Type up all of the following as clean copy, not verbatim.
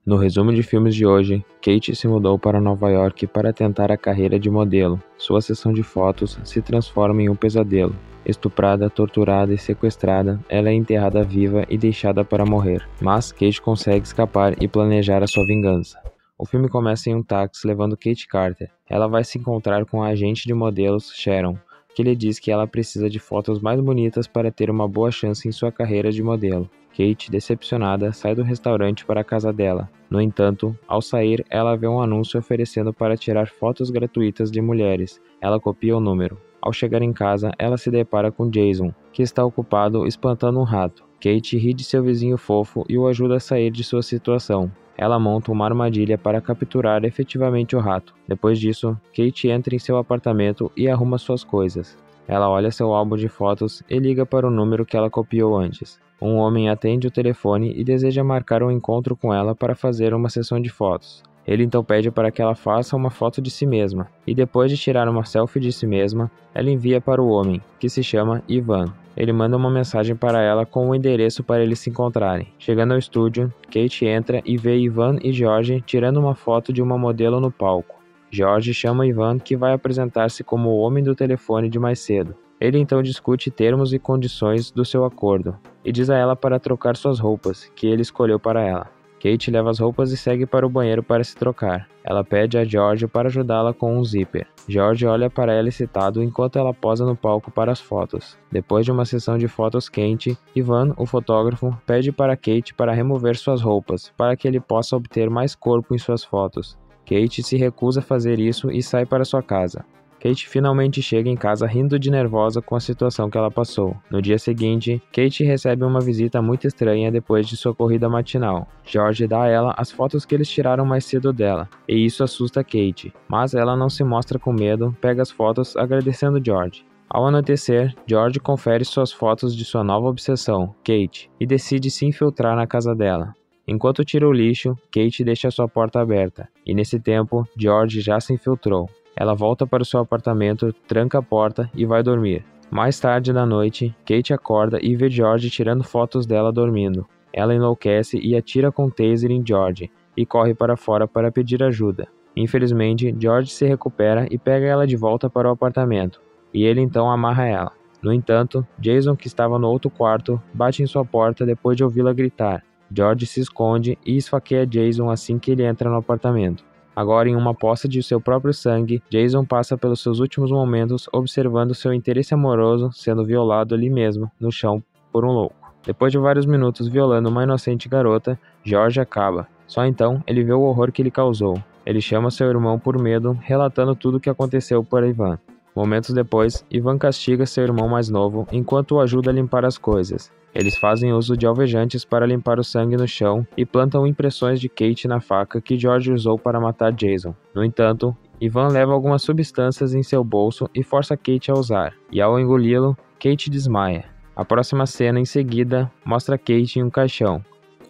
No resumo de filmes de hoje, Kate se mudou para Nova York para tentar a carreira de modelo. Sua sessão de fotos se transforma em um pesadelo. Estuprada, torturada e sequestrada, ela é enterrada viva e deixada para morrer. Mas Kate consegue escapar e planejar a sua vingança. O filme começa em um táxi levando Kate Carter. Ela vai se encontrar com a agente de modelos Sharon, que lhe diz que ela precisa de fotos mais bonitas para ter uma boa chance em sua carreira de modelo. Kate, decepcionada, sai do restaurante para a casa dela. No entanto, ao sair, ela vê um anúncio oferecendo para tirar fotos gratuitas de mulheres. Ela copia o número. Ao chegar em casa, ela se depara com Jason, que está ocupado espantando um rato. Kate ri de seu vizinho fofo e o ajuda a sair de sua situação. Ela monta uma armadilha para capturar efetivamente o rato. Depois disso, Kate entra em seu apartamento e arruma suas coisas. Ela olha seu álbum de fotos e liga para o número que ela copiou antes. Um homem atende o telefone e deseja marcar um encontro com ela para fazer uma sessão de fotos. Ele então pede para que ela faça uma foto de si mesma, e depois de tirar uma selfie de si mesma, ela envia para o homem, que se chama Ivan. Ele manda uma mensagem para ela com o endereço para eles se encontrarem. Chegando ao estúdio, Kate entra e vê Ivan e George tirando uma foto de uma modelo no palco. George chama Ivan, que vai apresentar-se como o homem do telefone de mais cedo. Ele então discute termos e condições do seu acordo, e diz a ela para trocar suas roupas, que ele escolheu para ela. Kate leva as roupas e segue para o banheiro para se trocar. Ela pede a George para ajudá-la com um zíper. George olha para ela excitado enquanto ela posa no palco para as fotos. Depois de uma sessão de fotos quente, Ivan, o fotógrafo, pede para Kate para remover suas roupas, para que ele possa obter mais corpo em suas fotos. Kate se recusa a fazer isso e sai para sua casa. Kate finalmente chega em casa rindo de nervosa com a situação que ela passou. No dia seguinte, Kate recebe uma visita muito estranha depois de sua corrida matinal. George dá a ela as fotos que eles tiraram mais cedo dela, e isso assusta Kate, mas ela não se mostra com medo, pega as fotos agradecendo George. Ao anoitecer, George confere suas fotos de sua nova obsessão, Kate, e decide se infiltrar na casa dela. Enquanto tira o lixo, Kate deixa sua porta aberta, e nesse tempo, George já se infiltrou. Ela volta para o seu apartamento, tranca a porta e vai dormir. Mais tarde da noite, Kate acorda e vê George tirando fotos dela dormindo. Ela enlouquece e atira com taser em George, e corre para fora para pedir ajuda. Infelizmente, George se recupera e pega ela de volta para o apartamento, e ele então amarra ela. No entanto, Jason, que estava no outro quarto, bate em sua porta depois de ouvi-la gritar. George se esconde e esfaqueia Jason assim que ele entra no apartamento. Agora, em uma poça de seu próprio sangue, Jason passa pelos seus últimos momentos observando seu interesse amoroso sendo violado ali mesmo, no chão, por um louco. Depois de vários minutos violando uma inocente garota, George acaba. Só então, ele vê o horror que ele causou. Ele chama seu irmão por medo, relatando tudo o que aconteceu para Ivan. Momentos depois, Ivan castiga seu irmão mais novo, enquanto o ajuda a limpar as coisas. Eles fazem uso de alvejantes para limpar o sangue no chão e plantam impressões de Kate na faca que George usou para matar Jason. No entanto, Ivan leva algumas substâncias em seu bolso e força Kate a usar, e ao engoli-lo, Kate desmaia. A próxima cena em seguida mostra Kate em um caixão.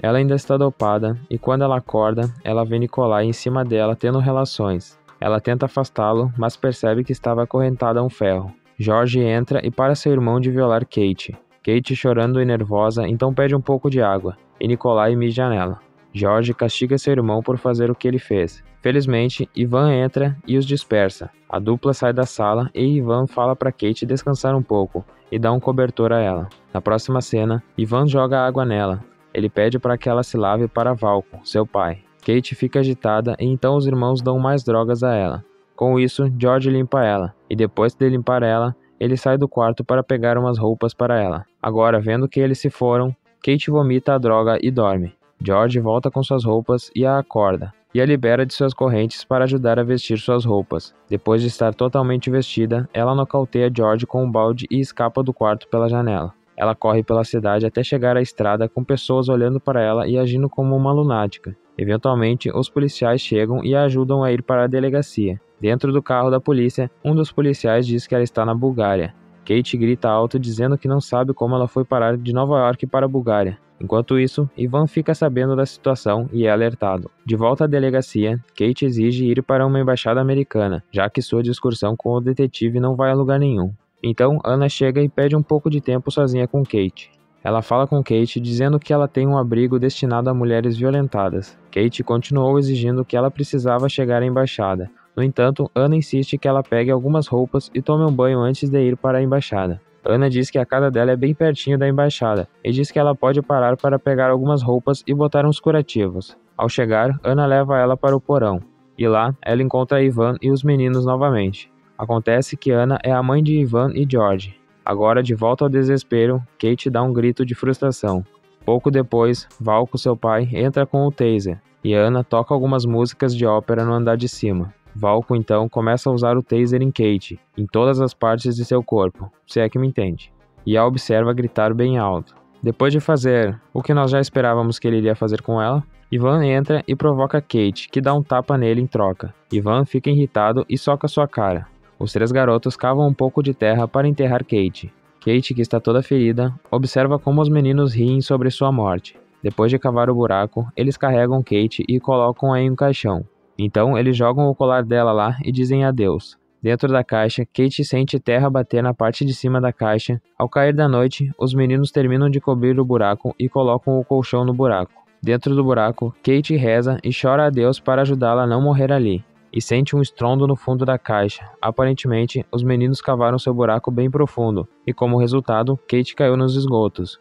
Ela ainda está dopada, e quando ela acorda, ela vê Nikolai em cima dela tendo relações. Ela tenta afastá-lo, mas percebe que estava acorrentada a um ferro. George entra e para seu irmão de violar Kate. Kate, chorando e nervosa, então pede um pouco de água, e Nikolai mija nela. George castiga seu irmão por fazer o que ele fez. Felizmente, Ivan entra e os dispersa. A dupla sai da sala e Ivan fala para Kate descansar um pouco, e dá um cobertor a ela. Na próxima cena, Ivan joga água nela. Ele pede para que ela se lave para Valco, seu pai. Kate fica agitada e então os irmãos dão mais drogas a ela. Com isso, George limpa ela, e depois de limpar ela, ele sai do quarto para pegar umas roupas para ela. Agora, vendo que eles se foram, Kate vomita a droga e dorme. George volta com suas roupas e a acorda, e a libera de suas correntes para ajudar a vestir suas roupas. Depois de estar totalmente vestida, ela nocauteia George com um balde e escapa do quarto pela janela. Ela corre pela cidade até chegar à estrada com pessoas olhando para ela e agindo como uma lunática. Eventualmente, os policiais chegam e a ajudam a ir para a delegacia. Dentro do carro da polícia, um dos policiais diz que ela está na Bulgária. Kate grita alto dizendo que não sabe como ela foi parar de Nova York para a Bulgária. Enquanto isso, Ivan fica sabendo da situação e é alertado. De volta à delegacia, Kate exige ir para uma embaixada americana, já que sua discussão com o detetive não vai a lugar nenhum. Então, Anna chega e pede um pouco de tempo sozinha com Kate. Ela fala com Kate dizendo que ela tem um abrigo destinado a mulheres violentadas. Kate continuou exigindo que ela precisava chegar à embaixada. No entanto, Anna insiste que ela pegue algumas roupas e tome um banho antes de ir para a embaixada. Anna diz que a casa dela é bem pertinho da embaixada e diz que ela pode parar para pegar algumas roupas e botar uns curativos. Ao chegar, Anna leva ela para o porão e lá ela encontra Ivan e os meninos novamente. Acontece que Anna é a mãe de Ivan e George. Agora, de volta ao desespero, Kate dá um grito de frustração. Pouco depois, Valco, seu pai, entra com o taser, e Anna toca algumas músicas de ópera no andar de cima. Valco, então, começa a usar o taser em Kate, em todas as partes de seu corpo, se é que me entende, e a observa gritar bem alto. Depois de fazer o que nós já esperávamos que ele iria fazer com ela, Ivan entra e provoca Kate, que dá um tapa nele em troca. Ivan fica irritado e soca sua cara. Os 3 garotos cavam um pouco de terra para enterrar Kate. Kate, que está toda ferida, observa como os meninos riem sobre sua morte. Depois de cavar o buraco, eles carregam Kate e colocam-a em um caixão. Então, eles jogam o colar dela lá e dizem adeus. Dentro da caixa, Kate sente terra bater na parte de cima da caixa. Ao cair da noite, os meninos terminam de cobrir o buraco e colocam o colchão no buraco. Dentro do buraco, Kate reza e chora a Deus para ajudá-la a não morrer ali. E sente um estrondo no fundo da caixa. Aparentemente, os meninos cavaram seu buraco bem profundo, e como resultado, Kate caiu nos esgotos.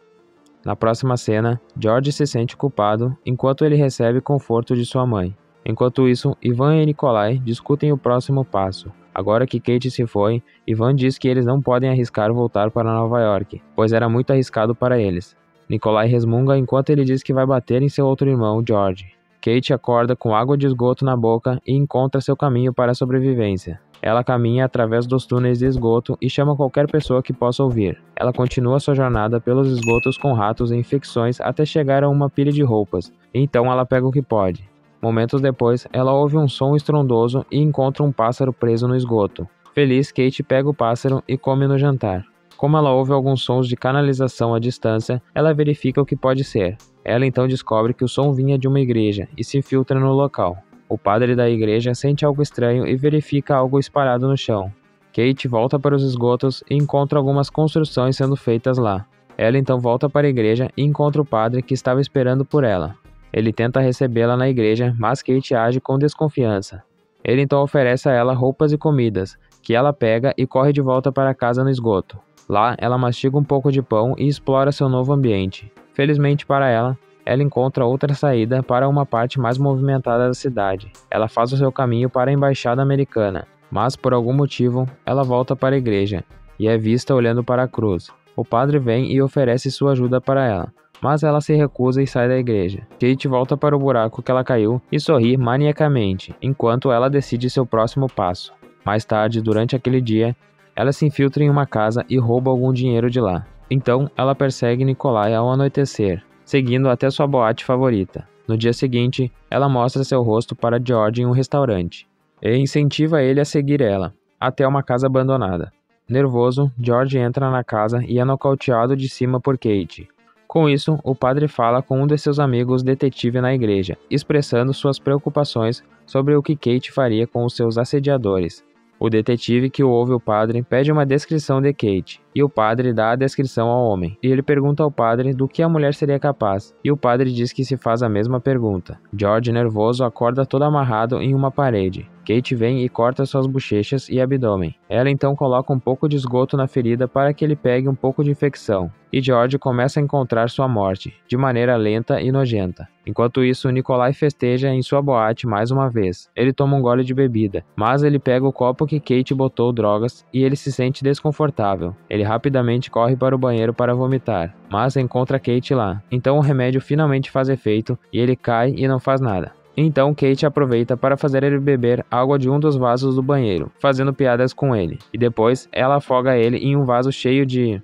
Na próxima cena, George se sente culpado, enquanto ele recebe conforto de sua mãe. Enquanto isso, Ivan e Nikolai discutem o próximo passo. Agora que Kate se foi, Ivan diz que eles não podem arriscar voltar para Nova York, pois era muito arriscado para eles. Nikolai resmunga enquanto ele diz que vai bater em seu outro irmão, George. Kate acorda com água de esgoto na boca e encontra seu caminho para a sobrevivência. Ela caminha através dos túneis de esgoto e chama qualquer pessoa que possa ouvir. Ela continua sua jornada pelos esgotos com ratos e infecções até chegar a uma pilha de roupas, e então ela pega o que pode. Momentos depois, ela ouve um som estrondoso e encontra um pássaro preso no esgoto. Feliz, Kate pega o pássaro e come no jantar. Como ela ouve alguns sons de canalização à distância, ela verifica o que pode ser. Ela então descobre que o som vinha de uma igreja e se infiltra no local. O padre da igreja sente algo estranho e verifica algo espalhado no chão. Kate volta para os esgotos e encontra algumas construções sendo feitas lá. Ela então volta para a igreja e encontra o padre que estava esperando por ela. Ele tenta recebê-la na igreja, mas Kate age com desconfiança. Ele então oferece a ela roupas e comidas, que ela pega e corre de volta para casa no esgoto. Lá, ela mastiga um pouco de pão e explora seu novo ambiente. Felizmente para ela, ela encontra outra saída para uma parte mais movimentada da cidade. Ela faz o seu caminho para a embaixada americana, mas por algum motivo, ela volta para a igreja e é vista olhando para a cruz. O padre vem e oferece sua ajuda para ela, mas ela se recusa e sai da igreja. Kate volta para o buraco que ela caiu e sorri maniacamente, enquanto ela decide seu próximo passo. Mais tarde, durante aquele dia, ela se infiltra em uma casa e rouba algum dinheiro de lá. Então, ela persegue Nikolai ao anoitecer, seguindo até sua boate favorita. No dia seguinte, ela mostra seu rosto para George em um restaurante e incentiva ele a seguir ela, até uma casa abandonada. Nervoso, George entra na casa e é nocauteado de cima por Kate. Com isso, o padre fala com um de seus amigos detetive na igreja, expressando suas preocupações sobre o que Kate faria com os seus assediadores. O detetive que ouve o padre pede uma descrição de Kate, e o padre dá a descrição ao homem. E ele pergunta ao padre do que a mulher seria capaz, e o padre diz que se faz a mesma pergunta. George, nervoso, acorda todo amarrado em uma parede. Kate vem e corta suas bochechas e abdômen. Ela então coloca um pouco de esgoto na ferida para que ele pegue um pouco de infecção. E George começa a encontrar sua morte, de maneira lenta e nojenta. Enquanto isso, Nikolai festeja em sua boate mais uma vez. Ele toma um gole de bebida, mas ele pega o copo que Kate botou drogas e ele se sente desconfortável. Ele rapidamente corre para o banheiro para vomitar, mas encontra Kate lá. Então o remédio finalmente faz efeito e ele cai e não faz nada. Então Kate aproveita para fazer ele beber água de um dos vasos do banheiro, fazendo piadas com ele. E depois ela afoga ele em um vaso cheio de...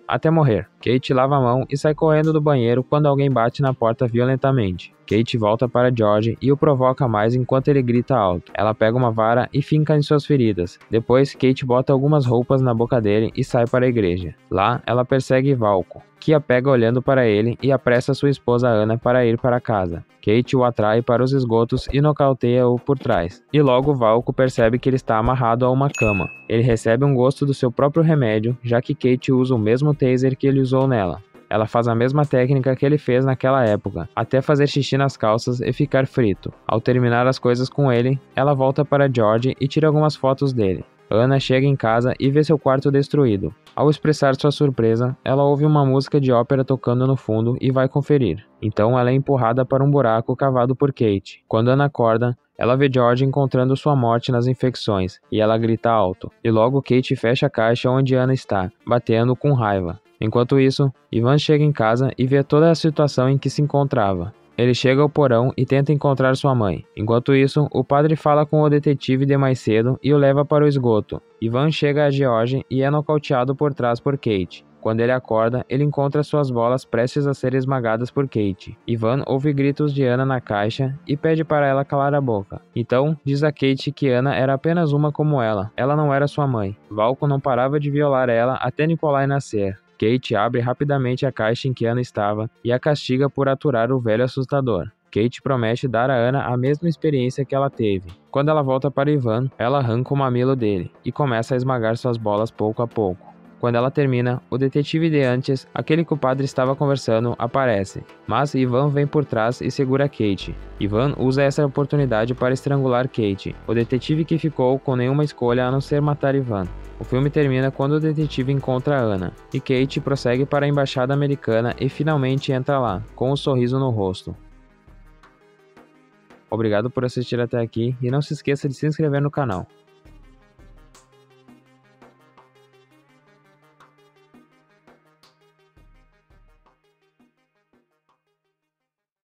até morrer. Kate lava a mão e sai correndo do banheiro quando alguém bate na porta violentamente. Kate volta para George e o provoca mais enquanto ele grita alto. Ela pega uma vara e finca em suas feridas. Depois, Kate bota algumas roupas na boca dele e sai para a igreja. Lá, ela persegue Valco, que a pega olhando para ele e apressa sua esposa Anna para ir para casa. Kate o atrai para os esgotos e nocauteia-o por trás. E logo Valco percebe que ele está amarrado a uma cama. Ele recebe um gosto do seu próprio remédio, já que Kate usa o mesmo taser que ele usou nela. Ela faz a mesma técnica que ele fez naquela época, até fazer xixi nas calças e ficar frito. Ao terminar as coisas com ele, ela volta para George e tira algumas fotos dele. Anna chega em casa e vê seu quarto destruído. Ao expressar sua surpresa, ela ouve uma música de ópera tocando no fundo e vai conferir. Então ela é empurrada para um buraco cavado por Kate. Quando Anna acorda, ela vê George encontrando sua morte nas infecções, e ela grita alto. E logo Kate fecha a caixa onde Anna está, batendo com raiva. Enquanto isso, Ivan chega em casa e vê toda a situação em que se encontrava. Ele chega ao porão e tenta encontrar sua mãe. Enquanto isso, o padre fala com o detetive de mais cedo e o leva para o esgoto. Ivan chega a George e é nocauteado por trás por Kate. Quando ele acorda, ele encontra suas bolas prestes a serem esmagadas por Kate. Ivan ouve gritos de Anna na caixa e pede para ela calar a boca. Então, diz a Kate que Anna era apenas uma como ela não era sua mãe. Valko não parava de violar ela até Nikolai nascer. Kate abre rapidamente a caixa em que Anna estava e a castiga por aturar o velho assustador. Kate promete dar a Anna a mesma experiência que ela teve. Quando ela volta para Ivan, ela arranca o mamilo dele e começa a esmagar suas bolas pouco a pouco. Quando ela termina, o detetive de antes, aquele que o padre estava conversando, aparece. Mas Ivan vem por trás e segura Kate. Ivan usa essa oportunidade para estrangular Kate, o detetive que ficou com nenhuma escolha a não ser matar Ivan. O filme termina quando o detetive encontra Anna, e Kate prossegue para a embaixada americana e finalmente entra lá, com um sorriso no rosto. Obrigado por assistir até aqui e não se esqueça de se inscrever no canal.